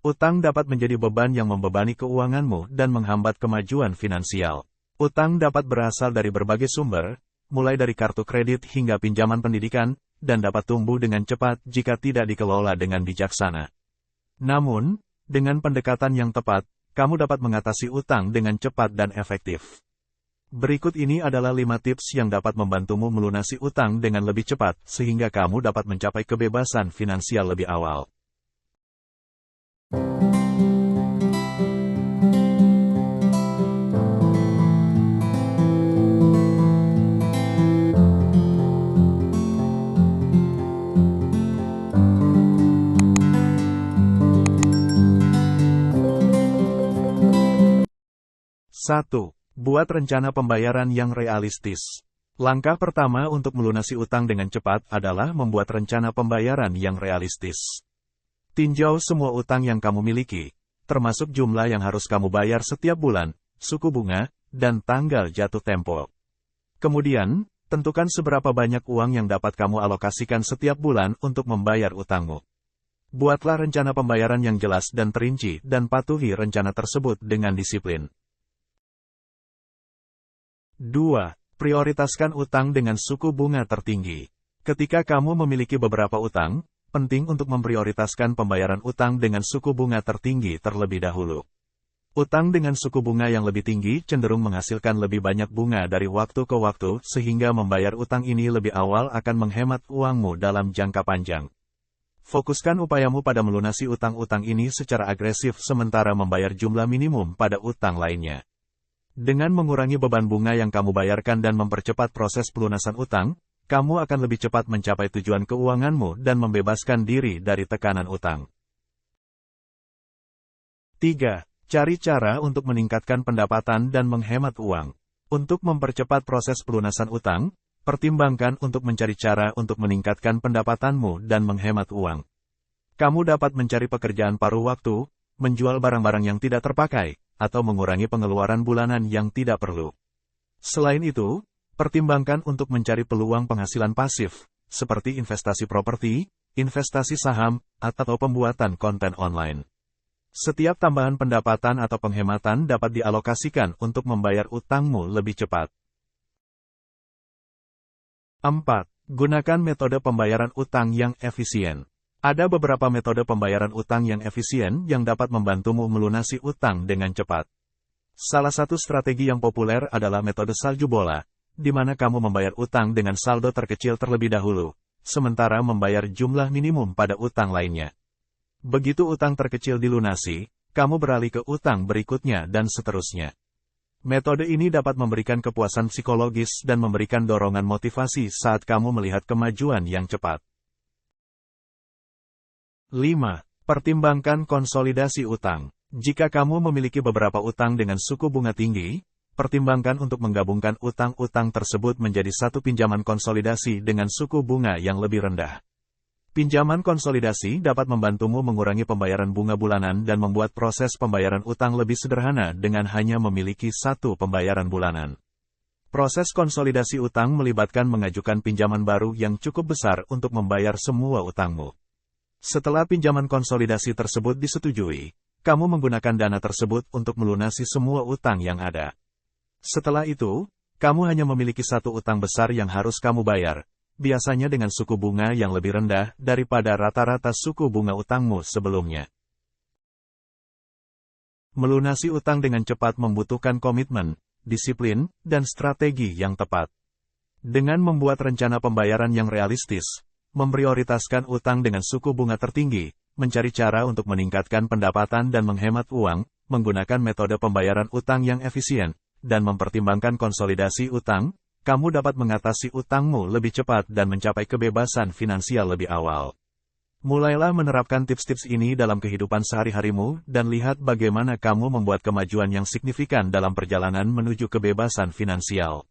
Utang dapat menjadi beban yang membebani keuanganmu dan menghambat kemajuan finansial. Utang dapat berasal dari berbagai sumber, mulai dari kartu kredit hingga pinjaman pendidikan, dan dapat tumbuh dengan cepat jika tidak dikelola dengan bijaksana. Namun, dengan pendekatan yang tepat, kamu dapat mengatasi utang dengan cepat dan efektif. Berikut ini adalah 5 tips yang dapat membantumu melunasi utang dengan lebih cepat, sehingga kamu dapat mencapai kebebasan finansial lebih awal. Satu. Buat rencana pembayaran yang realistis. Langkah pertama untuk melunasi utang dengan cepat adalah membuat rencana pembayaran yang realistis. Tinjau semua utang yang kamu miliki, termasuk jumlah yang harus kamu bayar setiap bulan, suku bunga, dan tanggal jatuh tempo. Kemudian, tentukan seberapa banyak uang yang dapat kamu alokasikan setiap bulan untuk membayar utangmu. Buatlah rencana pembayaran yang jelas dan terinci dan patuhi rencana tersebut dengan disiplin. 2. Prioritaskan utang dengan suku bunga tertinggi. Ketika kamu memiliki beberapa utang, penting untuk memprioritaskan pembayaran utang dengan suku bunga tertinggi terlebih dahulu. Utang dengan suku bunga yang lebih tinggi cenderung menghasilkan lebih banyak bunga dari waktu ke waktu, sehingga membayar utang ini lebih awal akan menghemat uangmu dalam jangka panjang. Fokuskan upayamu pada melunasi utang-utang ini secara agresif sementara membayar jumlah minimum pada utang lainnya. Dengan mengurangi beban bunga yang kamu bayarkan dan mempercepat proses pelunasan utang, kamu akan lebih cepat mencapai tujuan keuanganmu dan membebaskan diri dari tekanan utang. 3. Cari cara untuk meningkatkan pendapatan dan menghemat uang. Untuk mempercepat proses pelunasan utang, pertimbangkan untuk mencari cara untuk meningkatkan pendapatanmu dan menghemat uang. Kamu dapat mencari pekerjaan paruh waktu, menjual barang-barang yang tidak terpakai, atau mengurangi pengeluaran bulanan yang tidak perlu. Selain itu, pertimbangkan untuk mencari peluang penghasilan pasif, seperti investasi properti, investasi saham, atau pembuatan konten online. Setiap tambahan pendapatan atau penghematan dapat dialokasikan untuk membayar utangmu lebih cepat. 4. Gunakan metode pembayaran utang yang efisien. Ada beberapa metode pembayaran utang yang efisien yang dapat membantumu melunasi utang dengan cepat. Salah satu strategi yang populer adalah metode salju bola, di mana kamu membayar utang dengan saldo terkecil terlebih dahulu, sementara membayar jumlah minimum pada utang lainnya. Begitu utang terkecil dilunasi, kamu beralih ke utang berikutnya dan seterusnya. Metode ini dapat memberikan kepuasan psikologis dan memberikan dorongan motivasi saat kamu melihat kemajuan yang cepat. 5. Pertimbangkan konsolidasi utang. Jika kamu memiliki beberapa utang dengan suku bunga tinggi, pertimbangkan untuk menggabungkan utang-utang tersebut menjadi satu pinjaman konsolidasi dengan suku bunga yang lebih rendah. Pinjaman konsolidasi dapat membantumu mengurangi pembayaran bunga bulanan dan membuat proses pembayaran utang lebih sederhana dengan hanya memiliki satu pembayaran bulanan. Proses konsolidasi utang melibatkan mengajukan pinjaman baru yang cukup besar untuk membayar semua utangmu. Setelah pinjaman konsolidasi tersebut disetujui, kamu menggunakan dana tersebut untuk melunasi semua utang yang ada. Setelah itu, kamu hanya memiliki satu utang besar yang harus kamu bayar, biasanya dengan suku bunga yang lebih rendah daripada rata-rata suku bunga utangmu sebelumnya. Melunasi utang dengan cepat membutuhkan komitmen, disiplin, dan strategi yang tepat. Dengan membuat rencana pembayaran yang realistis, memprioritaskan utang dengan suku bunga tertinggi, mencari cara untuk meningkatkan pendapatan dan menghemat uang, menggunakan metode pembayaran utang yang efisien, dan mempertimbangkan konsolidasi utang, kamu dapat mengatasi utangmu lebih cepat dan mencapai kebebasan finansial lebih awal. Mulailah menerapkan tips-tips ini dalam kehidupan sehari-harimu dan lihat bagaimana kamu membuat kemajuan yang signifikan dalam perjalanan menuju kebebasan finansial.